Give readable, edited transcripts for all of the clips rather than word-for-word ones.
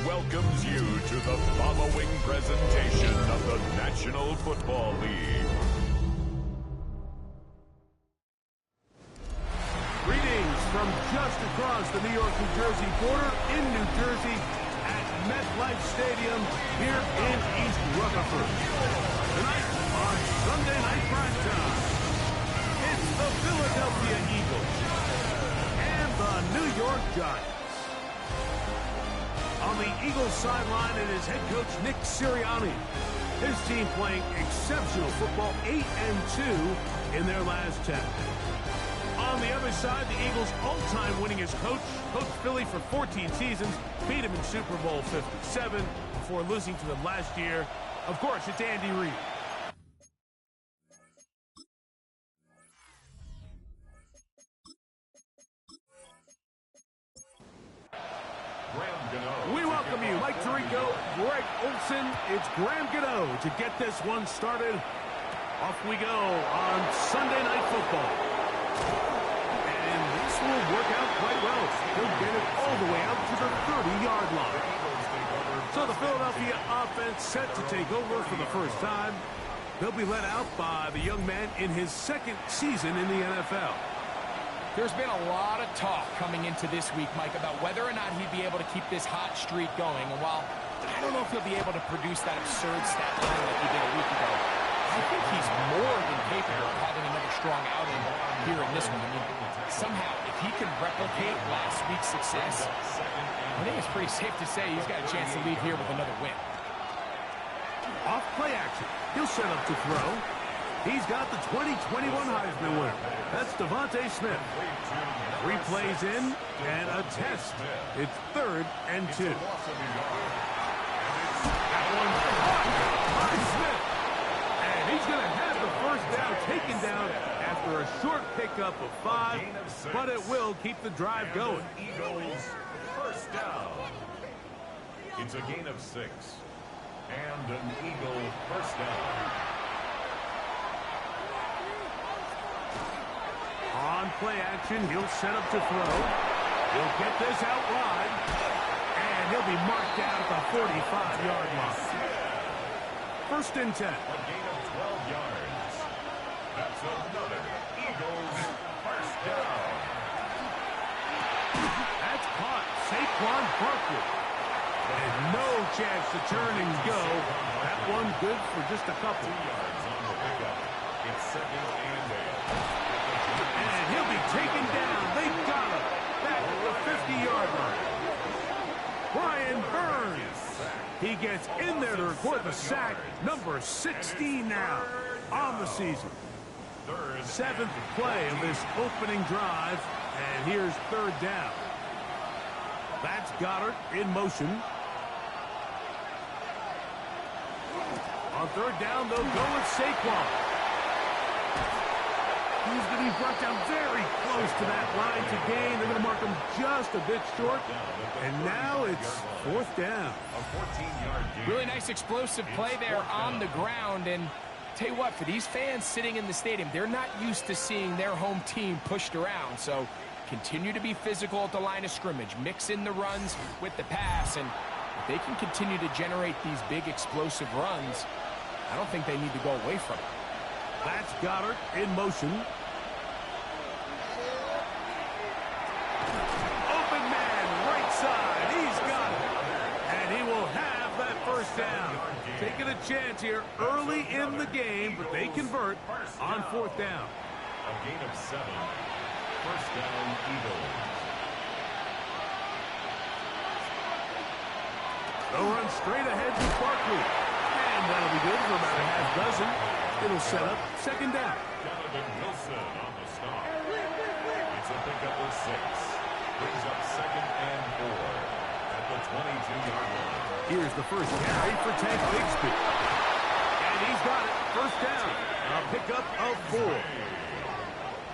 welcomes you to the following presentation of the National Football League. Greetings from just across the New York-New Jersey border in New Jersey at MetLife Stadium here in East Rutherford. Tonight on Sunday Night Primetime, it's the Philadelphia Eagles and the New York Giants. On the Eagles sideline, it is head coach Nick Sirianni. His team playing exceptional football, 8-2 in their last 10. On the other side, the Eagles' all-time winningest coach, coached Philly for 14 seasons, beat him in Super Bowl 57 before losing to them last year. Of course, it's Andy Reid. We welcome you, Mike Tirico, Greg Olson. It's Graham Gano to get this one started. Off we go on Sunday Night Football. And this will work out quite well. He'll get it all the way out to the 30-yard line. So the Philadelphia offense set to take over for the first time. They'll be led out by the young man in his second season in the NFL. There's been a lot of talk coming into this week, Mike, about whether or not he'd be able to keep this hot streak going. And while I don't know if he'll be able to produce that absurd stat line like he did a week ago, I think he's more than capable of having another strong outing here in this one. I mean, somehow, if he can replicate last week's success, I think it's pretty safe to say he's got a chance to leave here with another win. Off play action. He'll set up to throw. He's got the 2021 Heisman winner. That's Devontae Smith. 3 plays in and a test. It's 3rd and 2. That one caught by Smith. And he's going to have the first down taken down after a short pickup of 5, but it will keep the drive going. Eagles first down. It's a gain of 6. And an Eagle first down. On play action, he'll set up to throw. He'll get this out wide. And he'll be marked down at the 45-yard line. 1st and 10. A gain of 12 yards. That's another Eagles first down. That's caught. Saquon Barkley. And no chance to turn and go. That one good for just a couple. 2 yards on the pickup. It's 2nd and 8. And he'll be taken down. They got him. Back at the 50-yard line. Brian Burns. He gets in there to record the sack. Number 16 now on the season. 7th play of this opening drive. And here's 3rd down. That's Goddard in motion. On 3rd down, they'll go with Saquon. He's going to be brought down very close to that line to gain. They're going to mark him just a bit short. And now it's 4th down. A 14-yard gain. Really nice explosive play there on the ground. And tell you what, for these fans sitting in the stadium, they're not used to seeing their home team pushed around. So continue to be physical at the line of scrimmage. Mix in the runs with the pass. And if they can continue to generate these big explosive runs, I don't think they need to go away from it. That's Goddard in motion. Open man, right side. He's got it. And he will have that first down. Taking a chance here early in the game, but they convert on 4th down. A gain of 7. First down, Eagles. They'll run straight ahead to Barkley. And that'll be good for about a half dozen. It'll set up 2nd down. Donovan Wilson on the stop. It's a pickup of 6. Brings up 2nd and 4 at the 22-yard line. Here's the first carry for Tank Bigsby. And he's got it. First down. A pickup of 4.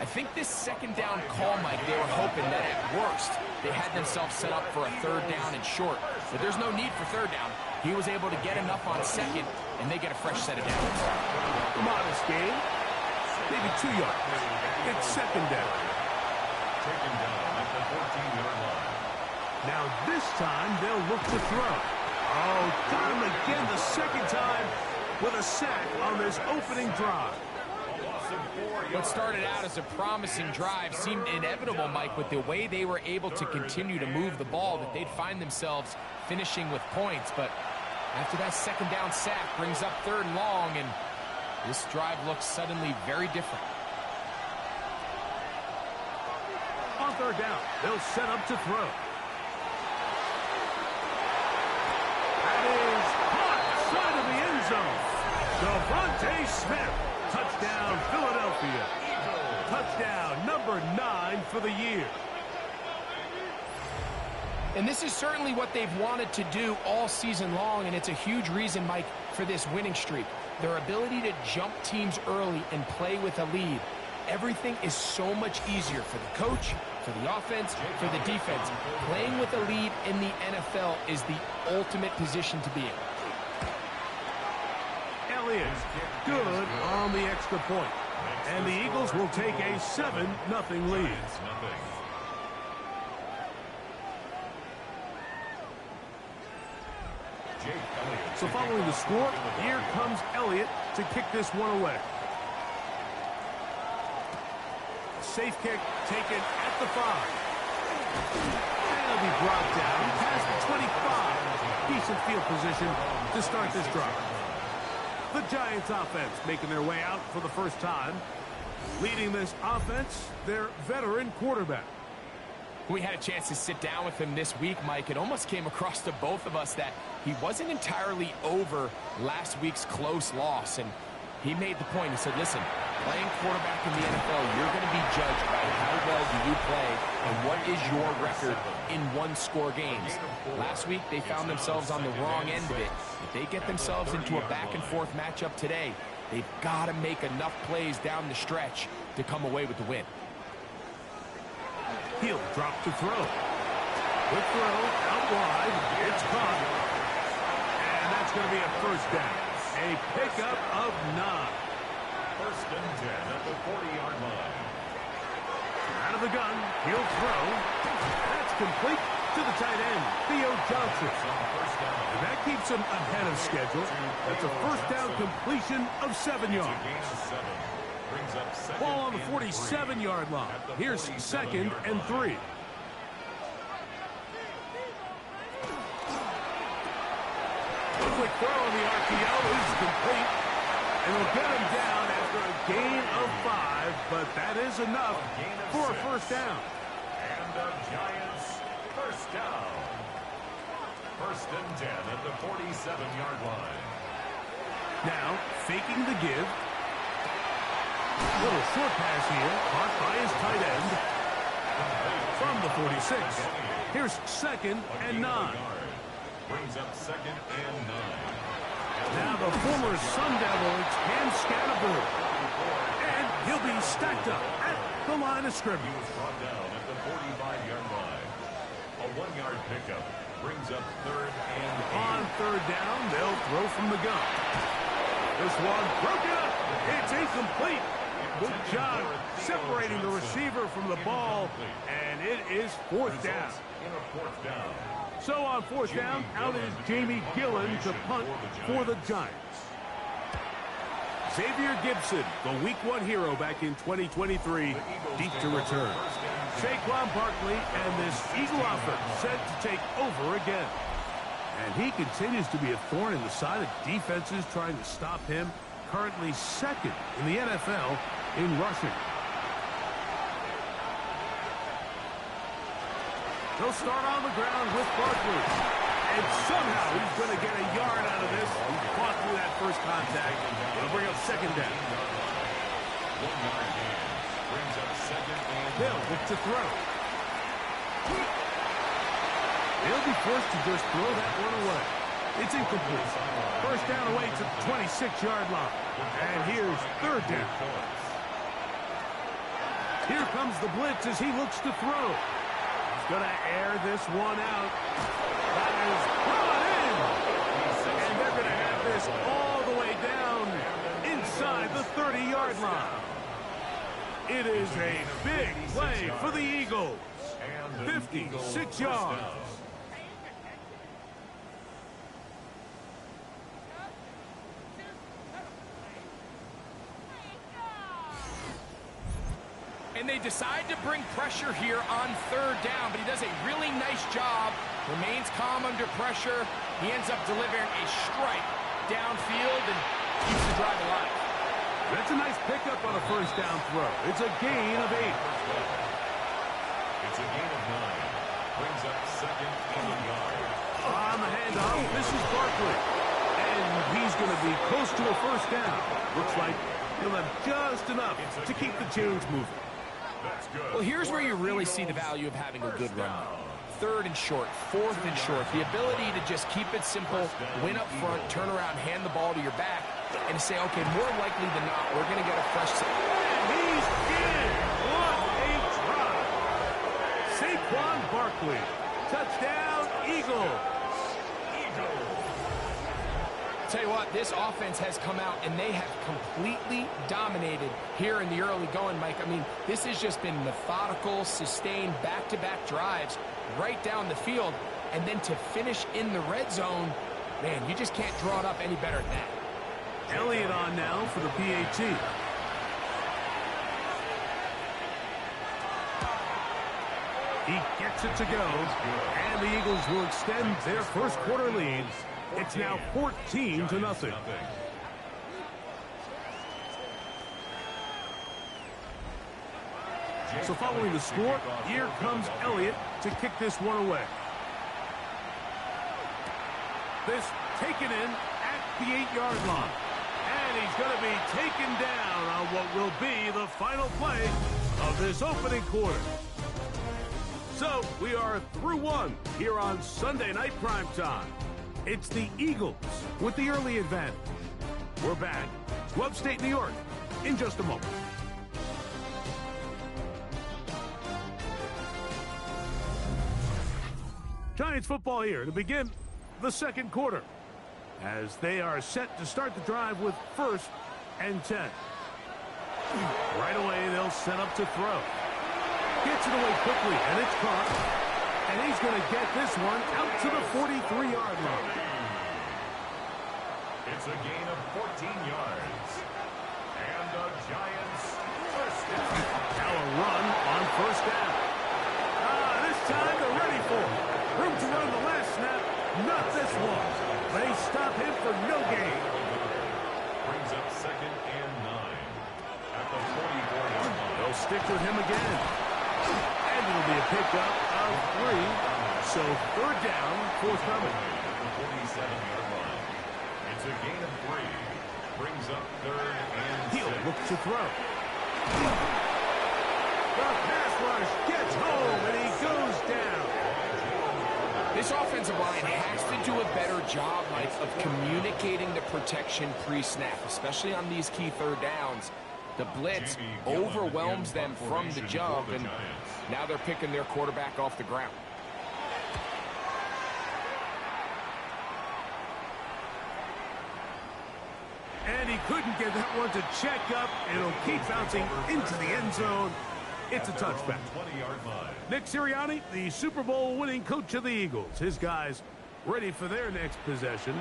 I think this 2nd down call, Mike, they were hoping that at worst they had themselves set up for a 3rd down and short. But there's no need for 3rd down. He was able to get enough on 2nd, and they get a fresh set of downs. Modest gain. Maybe 2 yards. It's 2nd down. Taken down at the 14-yard line. Now this time they'll look to throw. Oh, got him again the second time with a sack on this opening drive. What started out as a promising drive seemed inevitable, Mike, with the way they were able to continue to move the ball, that they'd find themselves finishing with points. But after that second down sack brings up 3rd and long, and this drive looks suddenly very different. On 3rd down, they'll set up to throw. That is caught side of the end zone. Devontae Smith. Touchdown, Philadelphia. Touchdown, number 9 for the year. And this is certainly what they've wanted to do all season long, and it's a huge reason, Mike, for this winning streak. Their ability to jump teams early and play with a lead. Everything is so much easier for the coach, for the offense, for the defense. Playing with a lead in the NFL is the ultimate position to be in. Elliott, good on the extra point. And the Eagles will take a 7-0 lead. So following the score, here comes Elliott to kick this one away. Safe kick taken at the 5. And it'll be brought down past the 25. Decent field position to start this drive. The Giants offense making their way out for the first time. Leading this offense, their veteran quarterback. We had a chance to sit down with him this week, Mike. It almost came across to both of us that he wasn't entirely over last week's close loss. And he made the point. He said, listen, playing quarterback in the NFL, you're going to be judged by how well do you play and what is your record in one-score games. Last week, they found themselves on the wrong end of it. If they get themselves into a back-and-forth matchup today, they've got to make enough plays down the stretch to come away with the win. He'll drop to throw. The throw out wide. It's caught. And that's going to be a 1st down. A pickup of 9. 1st and 10 at the 40-yard line. Out of the gun. He'll throw. That's complete to the tight end, Theo Johnson. And that keeps him ahead of schedule. That's a 1st down completion of 7 yards. Ball on the 47-yard line. Here's 2nd and 3. A quick throw on the RPO is complete. And we'll get him down after a gain of 5, but that is enough for a 1st down. And the Giants 1st down. 1st and 10 at the 47-yard line. Now, faking the give. Little short pass here, caught by his tight end. From the 46. Here's 2nd and 9. Brings up 2nd and 9. Now the former Sun Devil can scan a board. And he'll be stacked up at the line of scrimmage. He was brought down at the 45-yard line. A 1-yard pickup brings up 3rd and 8. On 3rd down, they'll throw from the gun. This one broken up. It's incomplete. Good job separating the receiver from the ball. And it is 4th down. In a 4th down. So on 4th down, out is Jamie Gillen to punt for the Giants. Xavier Gibson, the Week 1 hero back in 2023, deep to return. Saquon Barkley and this Eagle offense set to take over again. And he continues to be a thorn in the side of defenses trying to stop him. Currently 2nd in the NFL in rushing. They'll start on the ground with Barkley. And somehow he's going to get a yard out of this. He fought through that first contact. It'll bring up 2nd down. 1-yard gain brings up 2nd and 9. They'll look to throw. They'll be forced to just throw that one away. It's incomplete. 1st down away to the 26-yard line. And here's 3rd down. Here comes the blitz as he looks to throw. Going to air this one out. That is brought in. And they're going to have this all the way down inside the 30-yard line. It is a big play for the Eagles. And an 56 Eagles yards. first down. And they decide to bring pressure here on third down, but he does a really nice job. Remains calm under pressure. He ends up delivering a strike downfield and keeps the drive alive. That's a nice pickup on a first down throw. It's a gain of 8. It's a gain of 9. Brings up second and a yard. On the handoff, this is Barkley. And he's going to be close to a first down. Looks like he'll have just enough to keep the chains moving. That's good. Well, here's where you really see the value of having a good run. Third and short, fourth and short. The ability to just keep it simple, win up front, turn around, hand the ball to your back, and say, okay, more likely than not, we're going to get a fresh set. And he's in. What a drop. Saquon Barkley. Touchdown, Eagles. Tell you what, this offense has come out and they have completely dominated here in the early going, Mike. I mean, this has just been methodical, sustained, back-to-back drives right down the field. And then to finish in the red zone, man, you just can't draw it up any better than that. Elliott on now for the PAT. He gets it to go, and the Eagles will extend their first quarter lead. It's now 14-0. So following the score, here comes Elliott to kick this one away. This taken in at the 8-yard line. And he's going to be taken down on what will be the final play of this opening quarter. So we are through one here on Sunday Night Primetime. It's the Eagles with the early advantage. We're back to upstate New York in just a moment. Giants football here to begin the second quarter as they are set to start the drive with 1st and 10. Right away, they'll set up to throw. Gets it away quickly, and it's caught. And he's going to get this one out to the 43-yard line. It's a gain of 14 yards. And the Giants first down. Now a run on 1st down. This time they're ready for it. Room to run the last snap. Not this one. They stop him for no gain. Brings up 2nd and 9. At the 44-yard line. They'll stick with him again. And it'll be a pickup of 3. So 3rd down, forthcoming. At the 47-yard line. It's a gain of 3. Brings up 3rd and 6. He'll look to throw. The pass rush gets home, and he goes down. This offensive line has to do a better job, Mike, of communicating the protection pre-snap, especially on these key 3rd downs. The blitz overwhelms them from the jump, and now they're picking their quarterback off the ground. And he couldn't get that one to check up. It'll keep bouncing into the end zone. It's a touchback. 20-yard line. Nick Sirianni, the Super Bowl winning coach of the Eagles. His guys ready for their next possession.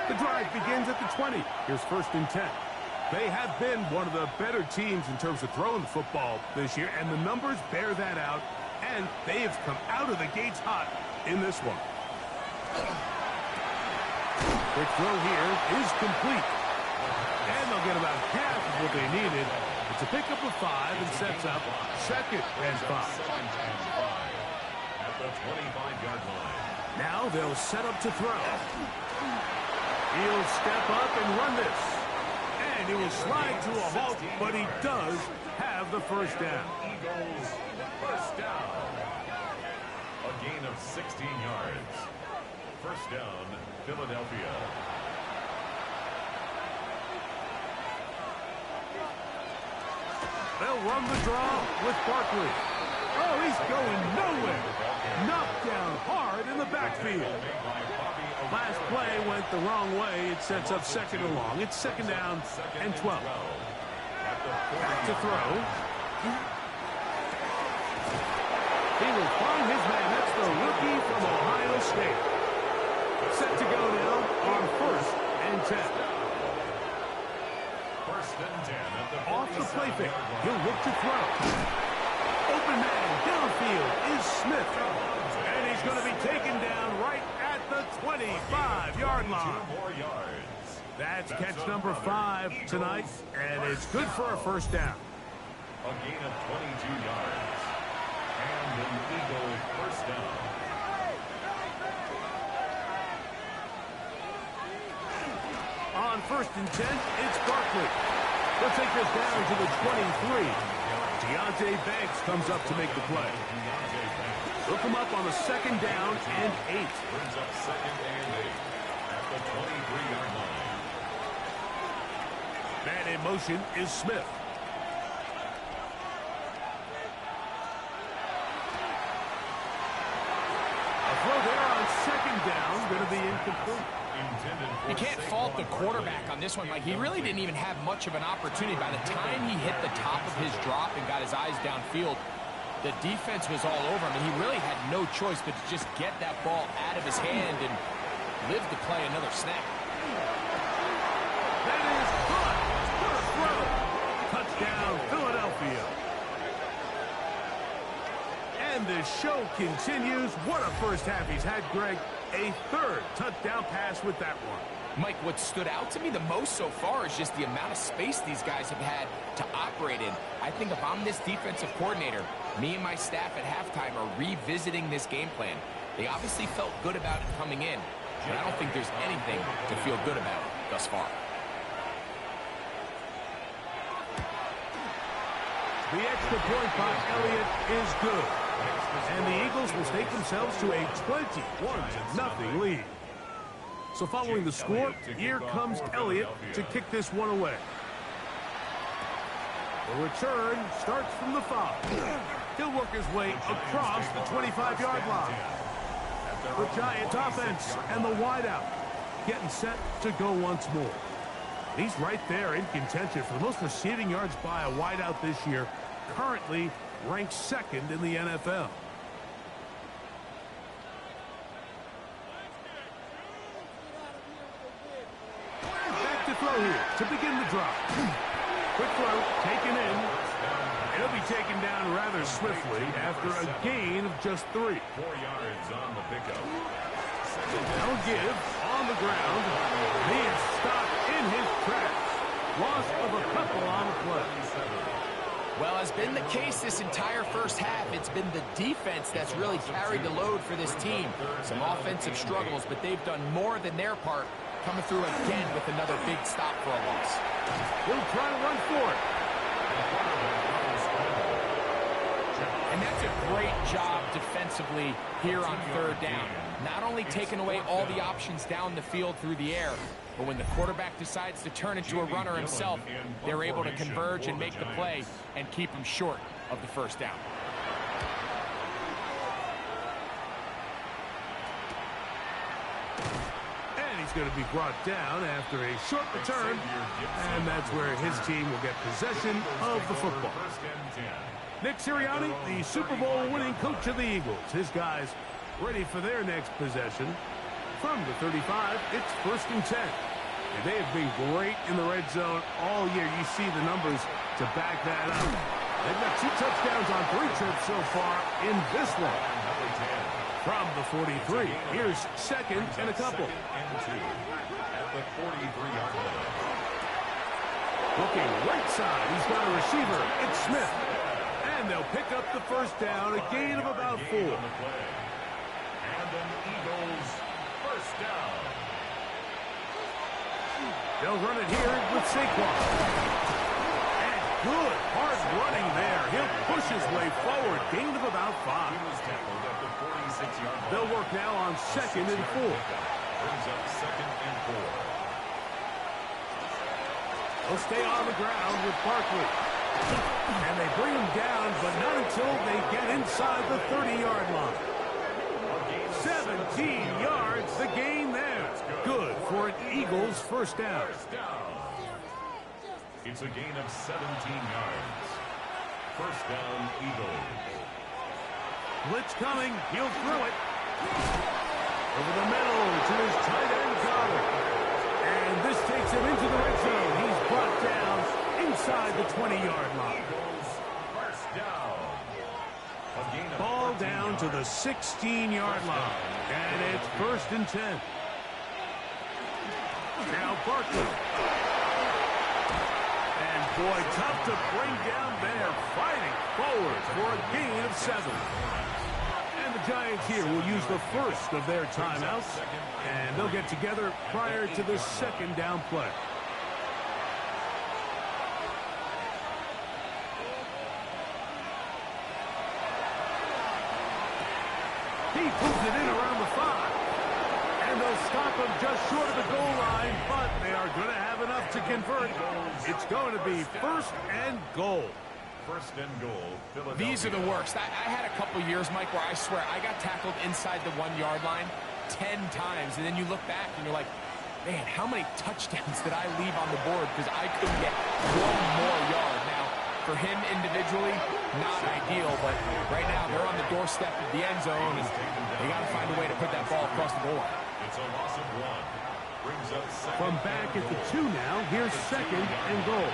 The drive begins at the 20. Here's 1st and 10. They have been one of the better teams in terms of throwing the football this year, and the numbers bear that out, and they have come out of the gates hot in this one. Quick throw here is complete. And they'll get about half of what they needed. It's a pickup of 5 and sets up 2nd and 5. At the 25-yard line. Now they'll set up to throw. He'll step up and run this. And he will slide to a halt, but he does have the 1st down. Eagles first down. A gain of 16 yards. 1st down, Philadelphia. They'll run the draw with Barkley. Oh, he's going nowhere. Knocked down hard in the backfield. Last play went the wrong way. It sets up 2nd and long. It's 2nd down and 12. Back to throw. He will find his man. That's the rookie from Ohio State. Set to go now on 1st and 10. First and 10 at the Off the play fake. 47-yard line. He'll look to throw. Open man downfield is Smith. And he's going to be taken down right at the 25-yard line. 2 more yards. That's catch number 5 tonight, and it's good for a first down. A gain of 22 yards. And an Eagle first down. On 1st and 10, it's Barkley. They'll take this down to the 23. Deonte Banks comes up to make the play. Look him up on the 2nd down and 8. Brings up 2nd and 8 at the 23-yard line. Man in motion is Smith. A throw there on 2nd down, going to be incomplete. You can't fault the quarterback on this one. Like, he really didn't even have much of an opportunity. By the time he hit the top of his drop and got his eyes downfield, the defense was all over him, and he really had no choice but to just get that ball out of his hand and live to play another snap. That is caught. What a throw. Touchdown, Philadelphia. And the show continues. What a first half he's had, Greg. A 3rd touchdown pass with that one. Mike, what stood out to me the most so far is just the amount of space these guys have had to operate in. I think if I'm this defensive coordinator, me and my staff at halftime are revisiting this game plan. They obviously felt good about it coming in, but I don't think there's anything to feel good about thus far. The extra point by Elliott is good. And the Eagles will take themselves to a 21-0 lead. So following the score, here comes Elliott to kick this one away. The return starts from the 5. He'll work his way across the 25-yard line. The Giants offense and the wideout getting set to go once more. He's right there in contention for the most receiving yards by a wideout this year, currently ranked 2nd in the NFL. Back to throw here to begin the drop. Quick throw, taken in. He'll be taken down rather swiftly after a gain of just 3. 4 yards on the pickup. They'll give on the ground. He is stopped in his tracks. Loss of a couple on the play. Well, has been the case this entire first half. It's been the defense that's really carried the load for this team. Some offensive struggles, but they've done more than their part, coming through again with another big stop for a loss. He'll try to run for it. And that's a great job defensively here on 3rd down. Not only taking away all the options down the field through the air, but when the quarterback decides to turn into a runner himself, they're able to converge and make the play and keep him short of the first down. And he's going to be brought down after a short return. And that's where his team will get possession of the football. Nick Sirianni, the Super Bowl winning coach of the Eagles. His guys ready for their next possession. From the 35, it's 1st and 10. And they have been great in the red zone all year. You see the numbers to back that up. They've got 2 touchdowns on 3 trips so far in this one. From the 43, here's 2nd and a couple. At the 43-yard line. Looking right side, he's got a receiver. It's Smith. And they'll pick up the first down, a gain of about 4. And an Eagles first down. They'll run it here with Saquon. And good, hard running there. He'll push his way forward, gain of about 5. He was tackled at the 46-yard line. They'll work now on 2nd and 4. Brings up 2nd and 4. They'll stay on the ground with Barkley. And they bring him down, but not until they get inside the 30-yard line. 17 yards, the gain there. Good for an Eagles first down. It's a gain of 17 yards. First down, Eagles. Blitz coming. He'll throw it. Over the middle to his tight end, Goddard. And this takes him into the red zone. He's brought down inside the 20-yard line. First down. Ball down to the 16-yard line. And it's 1st and 10. Now Barkley. And boy, tough to bring down there. Fighting forward for a gain of 7. And the Giants here will use the first of their timeouts. And they'll get together prior to the 2nd down play. He pulls it in around the 5. And they'll stop him just short of the goal line, but they are going to have enough to convert. It's going to be 1st and goal. 1st and goal, Philadelphia. These are the worst. I had a couple years, Mike, where I swear I got tackled inside the 1-yard line 10 times, and then you look back and you're like, man, how many touchdowns did I leave on the board because I couldn't get 1 more yard? Now, for him individually, not ideal, but right now they're on the doorstep of the end zone, and they got to find a way to put that ball across the goal line. It's a loss of 1. Brings up 2nd. From back at the 2 now, here's 2nd and goal.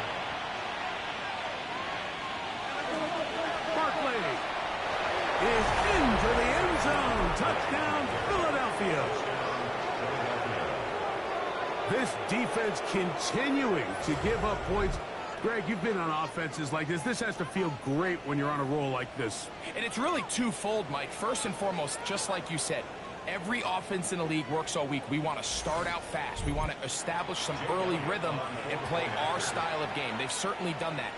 Barkley is into the end zone. Touchdown, Philadelphia. This defense continuing to give up points. Greg, you've been on offenses like this. This has to feel great when you're on a roll like this. And it's really twofold, Mike. First and foremost, just like you said, every offense in the league works all week. We want to start out fast. We want to establish some early rhythm and play our style of game. They've certainly done that.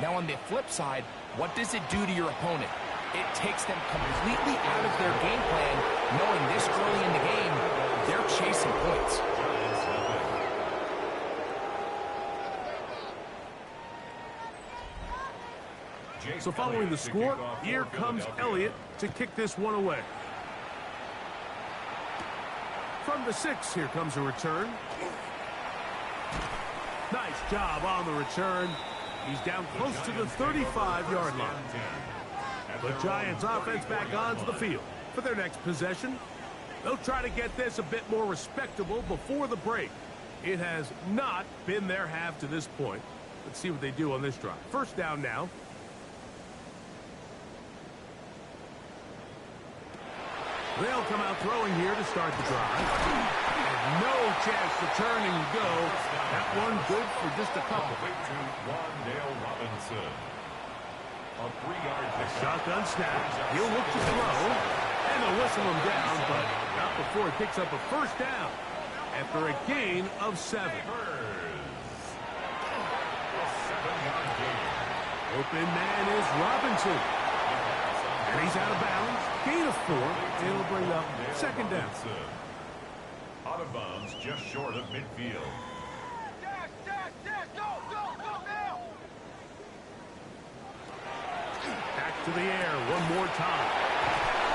Now, on the flip side, what does it do to your opponent? It takes them completely out of their game plan, knowing this early in the game, they're chasing points. So following the score, here comes Elliott to kick this one away. From the 6, here comes a return. Nice job on the return. He's down close to the 35-yard line. The Giants offense back onto the field for their next possession. They'll try to get this a bit more respectable before the break. It has not been their half to this point. Let's see what they do on this drive. 1st down now. They'll come out throwing here to start the drive. And no chance to turn and go. That one good for just a couple. Wan'Dale Robinson. A 3-yard pickup. Shotgun snap. He'll look to throw. And they'll whistle him down, but not before he picks up a 1st down. After a gain of 7. A 7-yard gain. Open man is Robinson. And he's out of bounds. Gain of 4. And it'll bring up 2nd down. Out of bounds just short of midfield. Back to the air one more time.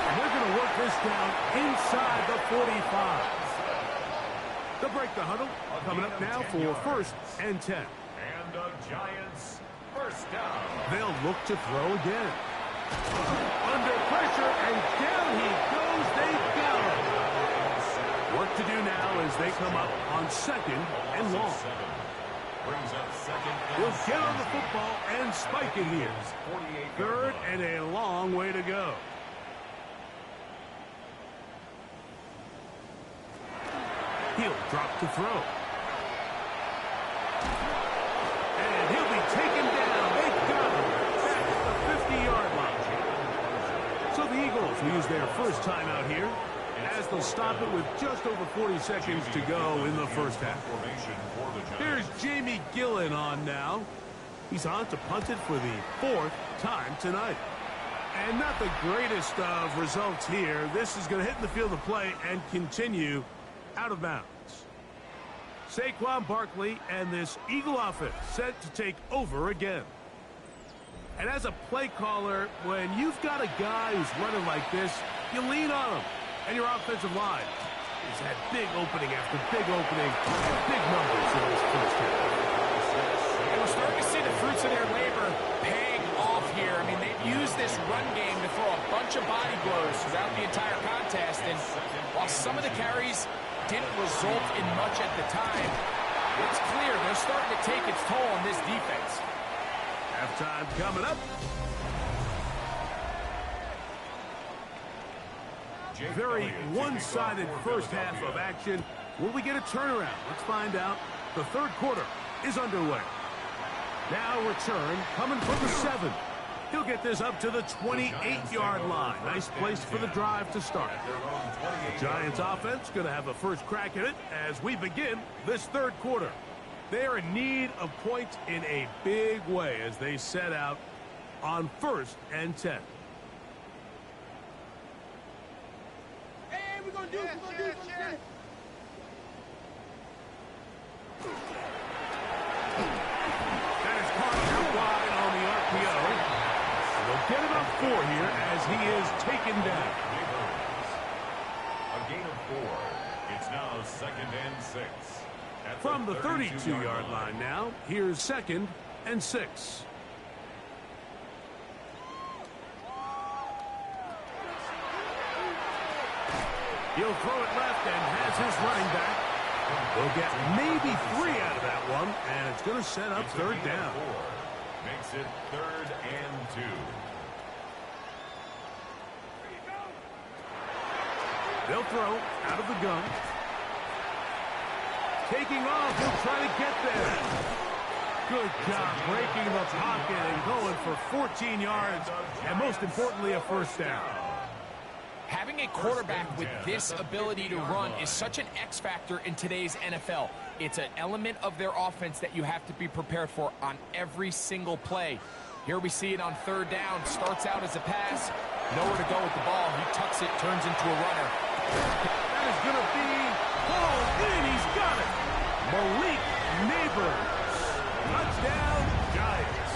And they're going to work this down inside the 45. They'll break the huddle. Coming up now for 1st and 10. And the Giants 1st down. They'll look to throw again. Under pressure, and down he goes. They got him. Work to do now as they come up on 2nd and long. Brings up 2nd. We'll get on the football and spike it here. 3rd and a long way to go. He'll drop to throw. And he'll be taken down. They got him back at the 50-yard line. So the Eagles will use their first timeout here as they'll stop it with just over 40 seconds to go in the 1st half. Here's Jamie Gillen on now. He's on to punt it for the 4th time tonight. And not the greatest of results here. This is going to hit the field of play and continue out of bounds. Saquon Barkley and this Eagle offense set to take over again. And as a play caller, when you've got a guy who's running like this, you lean on him. And your offensive line has had big opening after big opening, big numbers in this 1st half. And we're starting to see the fruits of their labor paying off here. I mean, they've used this run game to throw a bunch of body blows throughout the entire contest, and while some of the carries didn't result in much at the time, it's clear they're starting to take its toll on this defense. Halftime coming up. Very one-sided first half of action. Will we get a turnaround? Let's find out. The third quarter is underway. Now return coming from the 7. He'll get this up to the 28-yard line. Nice place for the drive to start. The Giants offense going to have a first crack at it as we begin this third quarter. They are in need of points in a big way as they set out on 1st and 10. Hey, we're going to do it. We're going to do it. That is caught out wide on the RPO. They'll get it on 4 here as he is taken down. A gain of 4. It's now 2nd and 6. From the 32-yard line now, here's 2nd and 6. He'll throw it left and has his running back. We'll get maybe 3 out of that one, and it's going to set up 3rd down. Makes it 3rd and 2. They'll throw out of the gun. Taking off, he'll try to get there. Good job breaking the pocket and going for 14 yards, and most importantly, a 1st down. Having a quarterback with this ability to run is such an X factor in today's NFL. It's an element of their offense that you have to be prepared for on every single play. Here we see it on 3rd down. Starts out as a pass. Nowhere to go with the ball. He tucks it, turns into a runner. That is going to be hauled in. He's got it. Malik Neighbors. Touchdown, Giants.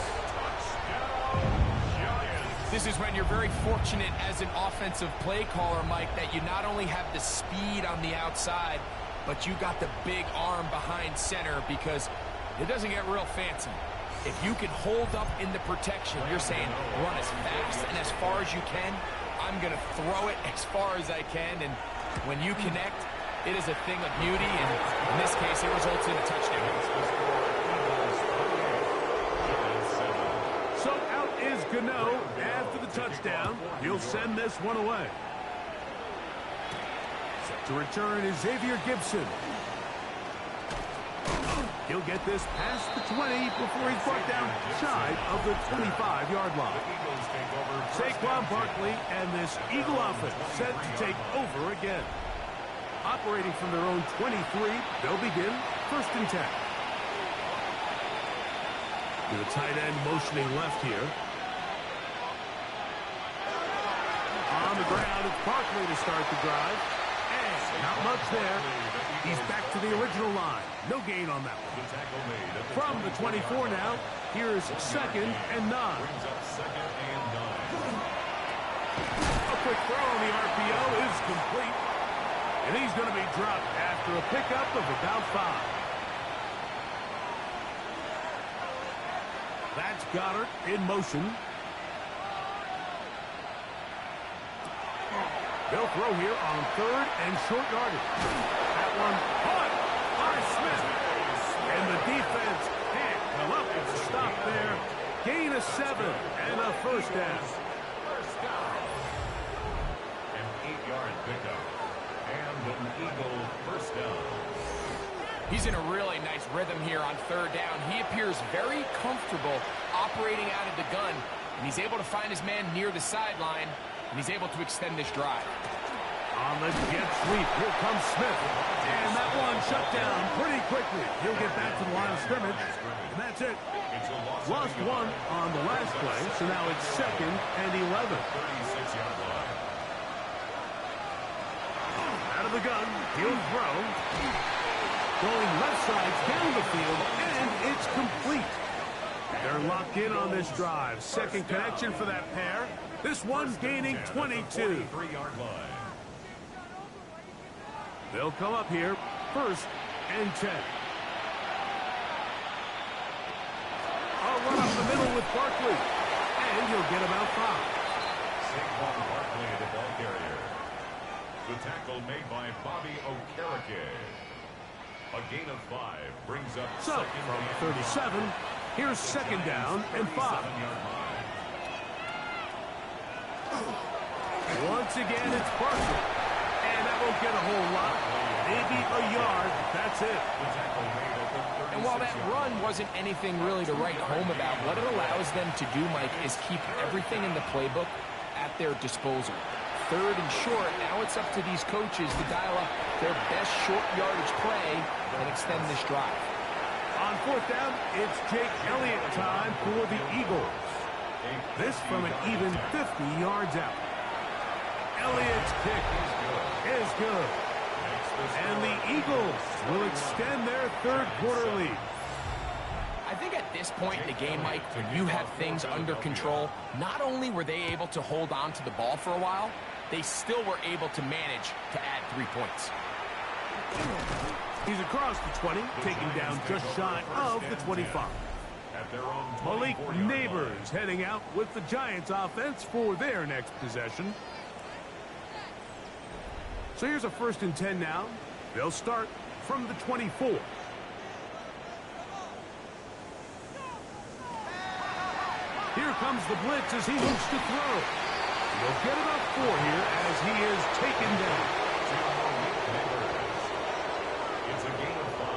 This is when you're very fortunate as an offensive play caller, Mike, that you not only have the speed on the outside, but you got the big arm behind center, because it doesn't get real fancy. If you can hold up in the protection, you're saying run as fast and as far as you can. I'm going to throw it as far as I can, and when you connect, it is a thing of beauty, and in this case, it results in a touchdown. So out is Gano after the touchdown. He'll send this one away. Set to return is Xavier Gibson. He'll get this past the 20 before he's brought down shy of the 25-yard line. Saquon Barkley and this Eagle offense set to take over again. Operating from their own 23, they'll begin 1st and 10. The tight end motioning left here. On the ground, it's Barkley to start the drive. And not much there. He's back to the original line. No gain on that one. From the 24 now, here's 2nd and 9. A quick throw on the RPO is complete. And he's going to be dropped after a pickup of about 5. That's Goddard in motion. They'll throw here on 3rd and short yardage. That one caught by Smith. And the defense can't come up with a stop there. Gain of 7 and a 1st down. An 8-yard pickup. And an Eagle 1st down. He's in a really nice rhythm here on 3rd down. He appears very comfortable operating out of the gun, and he's able to find his man near the sideline, and he's able to extend this drive. On the jet sweep, here comes Smith. And that one shut down pretty quickly. He'll get back to the line of scrimmage, and that's it. Lost 1 on the last play, so now it's 2nd and 11. 36-yard line. Out of the gun, he'll throw. Going left side down the field, and it's complete. They're locked in on this drive. 2nd connection for that pair. This one gaining 22. 3-yard line. They'll come up here, 1st and 10. A run up the middle with Barkley. And he'll get about 5. Saquon Barkley, the ball carrier. The tackle made by Bobby Okereke. A gain of 5 brings up So, second from and 37, here's second down and 5. 37-yard line. Once again, it's partial. And that won't get a whole lot. Maybe a yard. That's it. The tackle made at the And while that 36-yard run line. wasn't anything really to write home about, what it allows them to do, Mike, is keep everything in the playbook at their disposal. Third and short, now it's up to these coaches to dial up their best short yardage play and extend this drive. On 4th down, it's Jake Elliott time for the Eagles. This from an even 50 yards out. Elliott's kick is good. And the Eagles will extend their third quarter lead. I think at this point in the game, Mike, when you have things under control, not only were they able to hold on to the ball for a while, they still were able to manage to add 3 points. He's across the 20, taking down just shy of the 25. At their own Malik 24-yard Neighbors line. heading out with the Giants offense for their next possession. So here's a 1st and 10 now. They'll start from the 24. Here comes the blitz as he looks to throw. He'll get about 4 here as he is taken down. It's a gain of 5.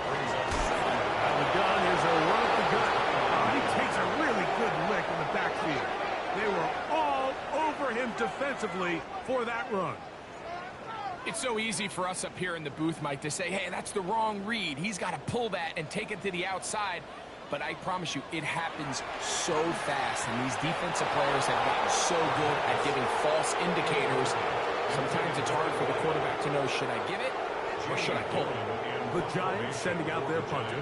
Brings up second. Out of the gun, here's a run up the gut. Oh, he takes a really good lick in the backfield. They were all over him defensively for that run. It's so easy for us up here in the booth, Mike, to say, hey, that's the wrong read. He's got to pull that and take it to the outside. But I promise you, it happens so fast, and these defensive players have gotten so good at giving false indicators. Sometimes it's hard for the quarterback to know, should I give it or should I pull it? The Giants sending out their punter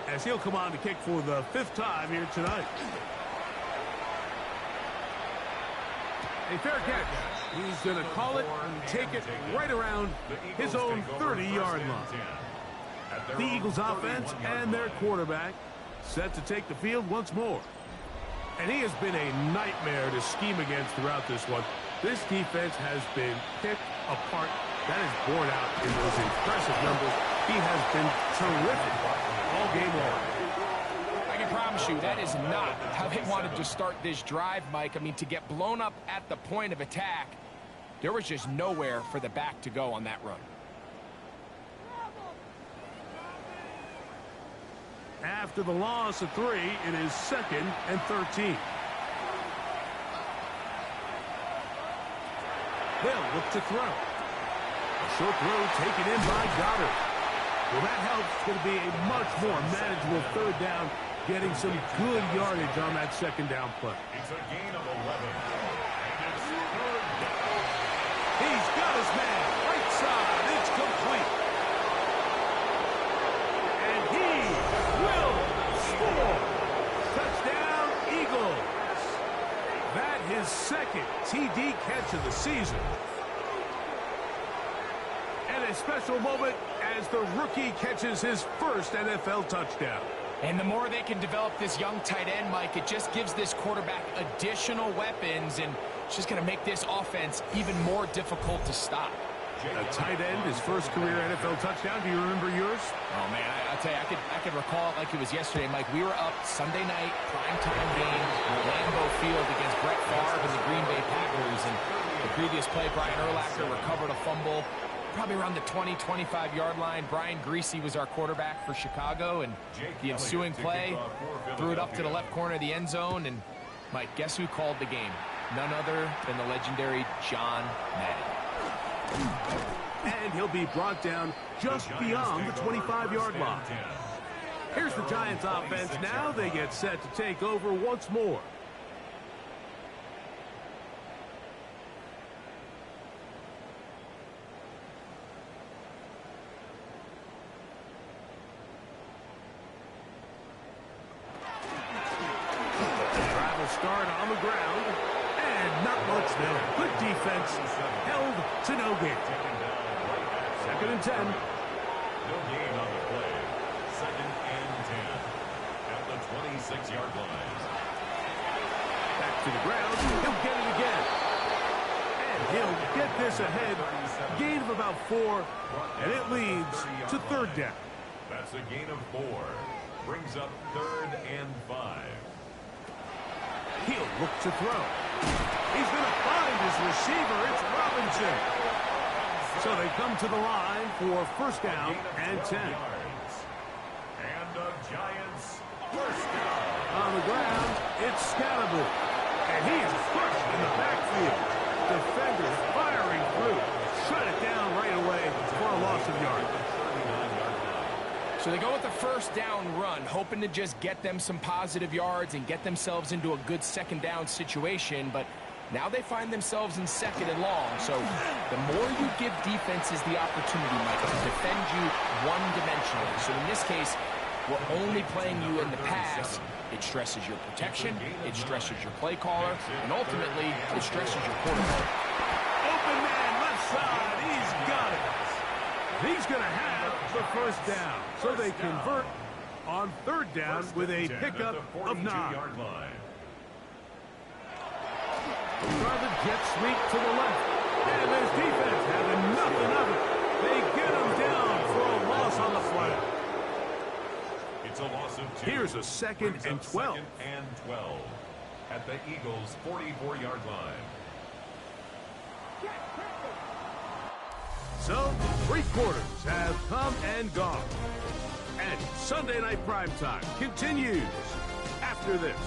as he'll come on to kick for the 5th time here tonight. A fair catch. He's going to call it and take it right around his own 30-yard line. The Eagles offense and their quarterback set to take the field once more. And he has been a nightmare to scheme against throughout this one. This defense has been picked apart. That is borne out in those impressive numbers. He has been terrific all game long. I can promise you, that is not how they wanted to start this drive, Mike. I mean, to get blown up at the point of attack, there was just nowhere for the back to go on that run. After the loss of 3, it is 2nd and 13. They'll look to throw. A short throw taken in by Goddard. Well, that helps. It's going to be a much more manageable 3rd down, getting some good yardage on that 2nd down play. It's a gain of 11. And it's 3rd down. He's got his man. Right side. It's complete. And he will score. Touchdown, Eagles. That his 2nd TD catch of the season. And a special moment as the rookie catches his 1st NFL touchdown. And the more they can develop this young tight end, Mike, it just gives this quarterback additional weapons, and it's just going to make this offense even more difficult to stop. A tight end, his 1st career NFL touchdown. Do you remember yours? Oh, man, I'll tell you, I could recall it like it was yesterday, Mike. We were up Sunday night, primetime game, Lambeau Field against Brett Favre and the Green Bay Packers. And the previous play, Brian Urlacher recovered a fumble, probably around the 20, 25-yard line. Brian Greasy was our quarterback for Chicago, and the ensuing play threw it up to the left corner of the end zone. And, Mike, guess who called the game? None other than the legendary John Madden. And he'll be brought down just beyond the 25-yard line. Here's the Giants offense. Now they get set to take over once more. Start on the ground, and not much there. Good defense, held to no gain. 2nd and 10. No gain on the play. 2nd and 10 at the 26-yard line. To the ground. He'll get it again. And he'll get this ahead. Gain of about 4. And it leads to third down. That's a gain of 4. Brings up 3rd and 5. He'll look to throw. He's going to find his receiver. It's Robinson. So they come to the line for first down and 10. And the Giants first down. On the ground, it's Scalaboo. And he is crushed in the backfield. Defenders firing through. Shut it down right away for a loss of yards. So they go with the first down run, hoping to just get them some positive yards and get themselves into a good second down situation, but now they find themselves in second and long. So the more you give defenses the opportunity, Mike, to defend you one-dimensionally. So in this case, we're only playing you in the pass. It stresses your protection, it stresses your play caller, and ultimately, it stresses your quarterback. Open man, left side. He's got it. He's going to have the first down. So they convert on third down with a pickup of 9. Try the jet sweep to the left. And his defense having nothing of it. They get him down for a loss on the flat. It's a loss of 2. Here's a second and 12. Second and 12 at the Eagles' 44-yard line. So, 3 quarters have come and gone. And Sunday Night Primetime continues after this.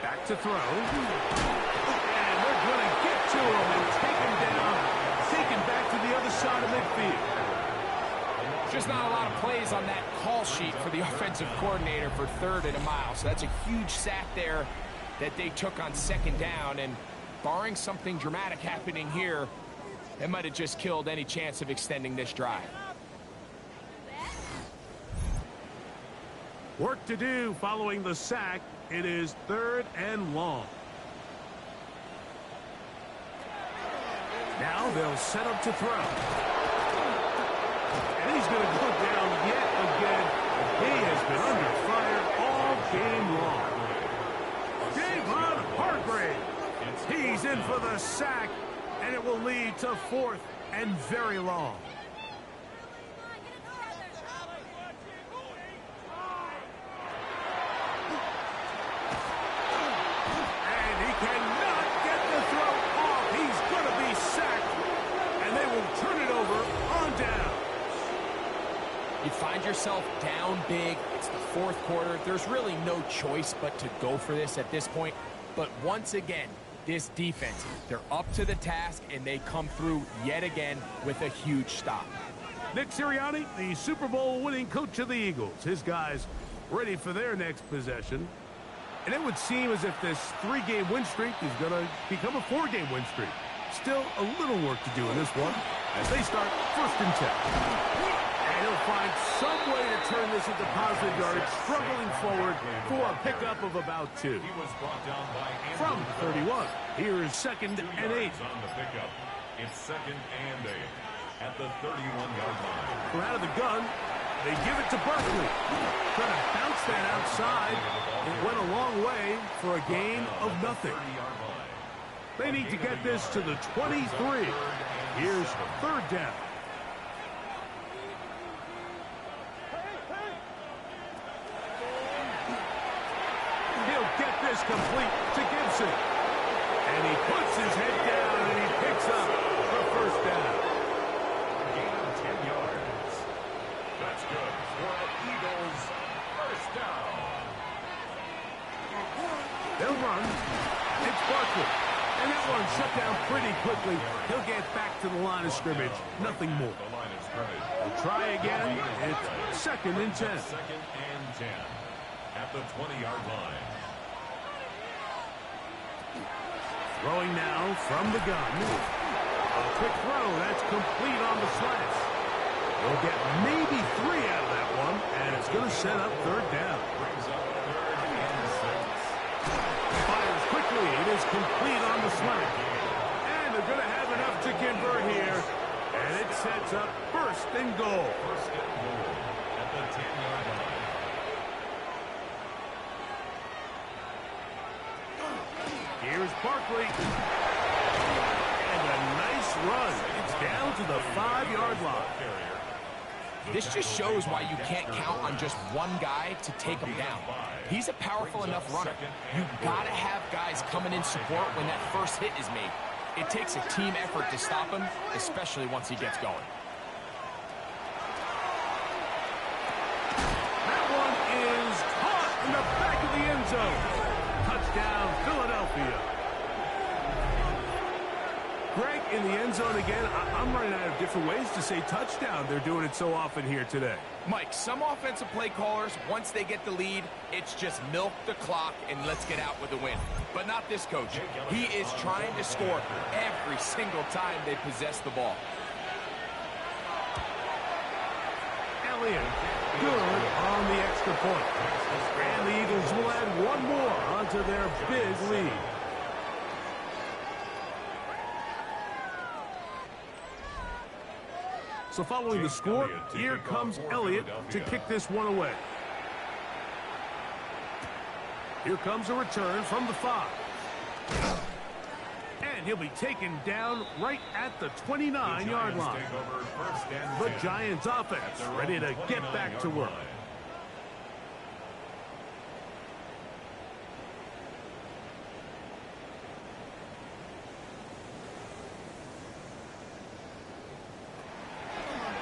Back to throw. And they're going to get to him and take him down. Taken back to the other side of midfield. Just not a lot of plays on that call sheet for the offensive coordinator for 3rd and a mile. So that's a huge sack there that they took on second down. And barring something dramatic happening here, it might have just killed any chance of extending this drive. Work to do following the sack. It is 3rd and long. Now they'll set up to throw. And he's going to go down yet again. He has been under fire all game long. Javon Hargrave. He's in for the sack, and it will lead to 4th and very long. You find yourself down big. It's the 4th quarter. There's really no choice but to go for this at this point. But once again, this defense, they're up to the task, and they come through yet again with a huge stop. Nick Sirianni, the Super Bowl winning coach of the Eagles. His guys ready for their next possession. And it would seem as if this 3-game win streak is going to become a 4-game win streak. Still a little work to do in this one as they start 1st and 10. And he'll find some way to turn this into positive yardage, struggling forward for a pickup of about 2. He was brought down by From 31, here is 2nd and 8. On the pickup. It's 2nd and 8 at the 31-yard line. From out of the gun, they give it to Barkley. Trying to bounce that outside. It went a long way for a gain of nothing. They need to get this to the 23. Here's 3rd down. He'll get this complete to Gibson. And he puts his head down and he picks up the 1st down. Gain of 10 yards. That's good for the Eagles' 1st down. They'll run. It's Barkley. And that one shut down pretty quickly. He'll get back to the line of scrimmage. Nothing more. The line of scrimmage. We'll try again. It's 2nd and 10. 2nd and 10 at the 20-yard line. Throwing now from the gun. A quick throw. That's complete on the slants. They'll get maybe 3 out of that one, and it's going to set up third down. Brings up third and 6. Fires quickly. It is complete on the slant. And they're going to have enough to convert here. And it sets up first and goal. First and goal at the 10-yard line. Here's Barkley. And a nice run. It's down to the 5-yard line. This just shows why you can't count on just one guy to take him down. He's a powerful enough runner. You've got to have guys coming in support when that first hit is made. It takes a team effort to stop him, especially once he gets going. That one is caught in the back of the end zone. Touchdown, Philadelphia. Greg, in the end zone again. I'm running out of different ways to say touchdown. They're doing it so often here today. Mike, some offensive play callers, once they get the lead, it's just milk the clock and let's get out with a win. But not this coach. He is trying to score every single time they possess the ball. Elliott, good on the extra point. And the Eagles will add one more onto their big lead. So following the score, here comes Elliott to kick this one away. Here comes a return from the 5. And he'll be taken down right at the 29-yard line. The Giants offense ready to get back to work.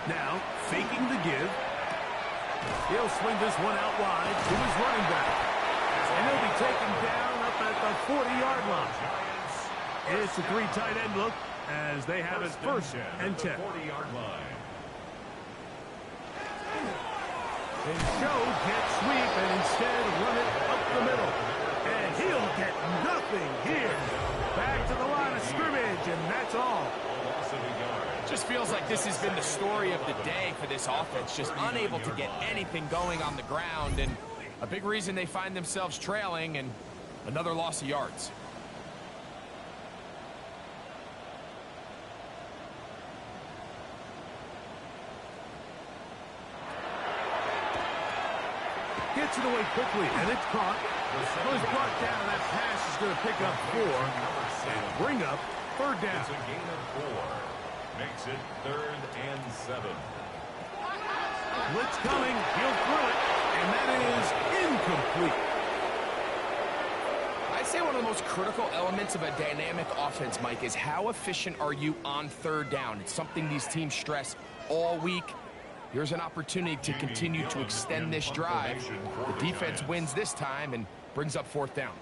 Now, faking the give. He'll swing this one out wide to his running back. And he'll be taken down up at the 40-yard line. It's a 3 tight end look as they have it first and 10. 40-yard line. And Joe can't sweep and instead run it up the middle. And he'll get nothing here. Back to the line of scrimmage, and that's all. Just feels like this has been the story of the day for this offense. Just unable to get anything going on the ground. And a big reason they find themselves trailing and another loss of yards. Gets it away quickly, and it's caught. Well, he's brought down. That pass is going to pick up 4 and bring up third down. It's a gain of 4. Makes it 3rd and 7. Blitz coming. He'll throw it, and that is incomplete. I'd say one of the most critical elements of a dynamic offense, Mike, is how efficient are you on third down? It's something these teams stress all week. Here's an opportunity to continue to extend this drive. The defense wins this time and brings up 4th down.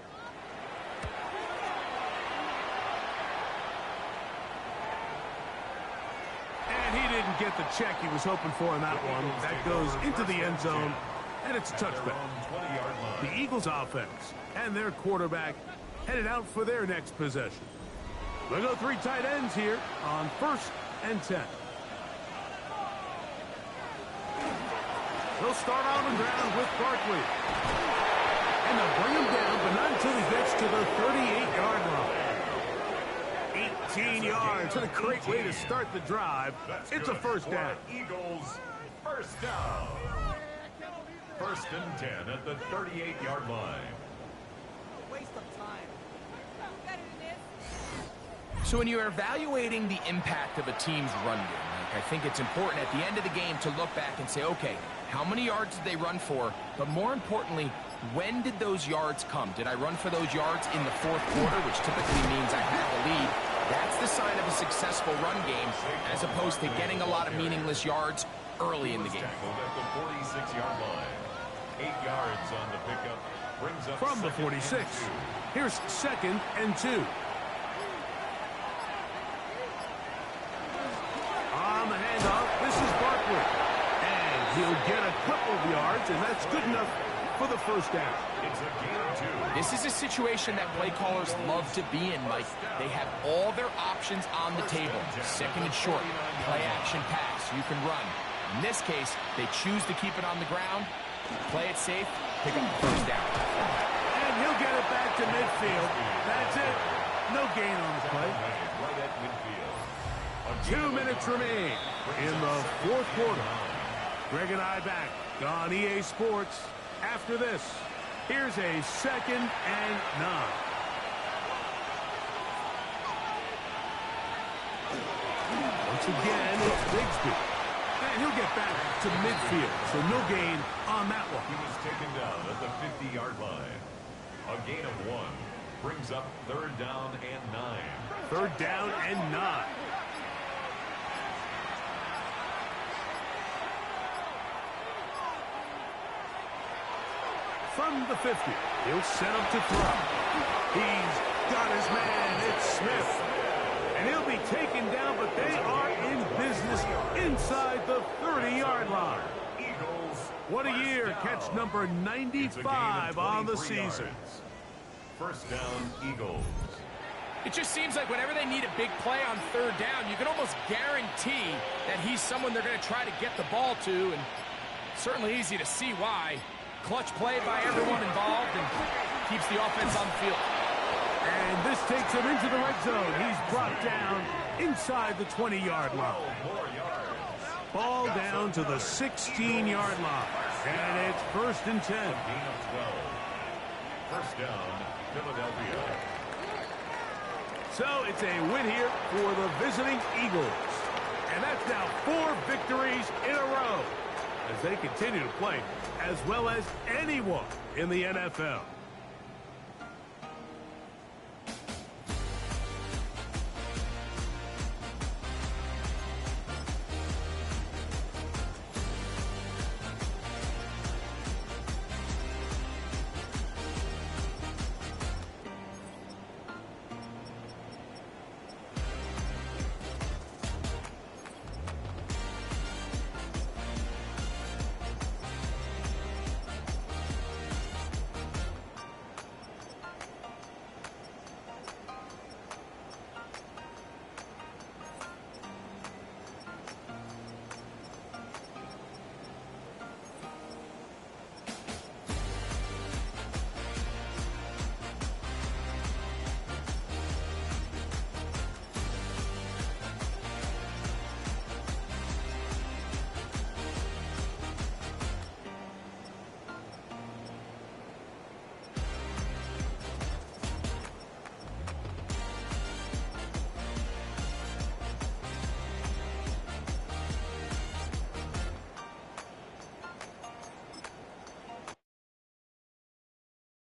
And he didn't get the check he was hoping for in that one. That goes into the end zone, and it's a touchback. The Eagles offense and their quarterback headed out for their next possession. They'll go 3 tight ends here on 1st and 10. They'll start on the ground with Barkley. And they'll bring him down, but not until he gets to the 38-yard line. 18 yards. And a great way to start the drive. It's a first down. Eagles, first down. 1st and 10 at the 38-yard line. Waste of time. Better than this. So when you're evaluating the impact of a team's run game, I think it's important at the end of the game to look back and say, okay, how many yards did they run for? But more importantly, when did those yards come? Did I run for those yards in the 4th quarter, which typically means I had the lead? That's the sign of a successful run game, as opposed to getting a lot of meaningless yards early in the game. Tackled at the 46-yard line. 8 yards on the pickup. Brings up From the 46. Here's 2nd and 2. On the handoff, this is Barkley. And he'll get a couple of yards, and that's good enough for the first down. It's a gain of 2. This is a situation that play callers love to be in, Mike. They have all their options on the table. Second and short, play action pass, you can run. In this case, they choose to keep it on the ground, play it safe, pick up the first down. And he'll get it back to midfield. That's it. No gain on the play. Right at midfield. 2 minutes remain in the fourth quarter. Greg and I back on EA Sports. After this, here's a 2nd and 9. Once again, it's Bigsby. And he'll get back to midfield, so no gain on that one. He was taken down at the 50-yard line. A gain of 1 brings up 3rd down and 9. 3rd down and 9. From the 50, he'll set up to throw. He's got his man. It's Smith. And he'll be taken down, but they are in business inside the 30-yard line. Eagles. What a year. Catch number 95 on the season. First down, Eagles. It just seems like whenever they need a big play on 3rd down, you can almost guarantee that he's someone they're going to try to get the ball to, and certainly easy to see why. Clutch play by everyone involved and keeps the offense on the field. And this takes him into the red zone. He's brought down inside the 20-yard line. Ball down to the 16-yard line. And it's 1st and 10. Gain of 12. First down, Philadelphia. So it's a win here for the visiting Eagles. And that's now 4 victories in a row as they continue to play as well as anyone in the NFL.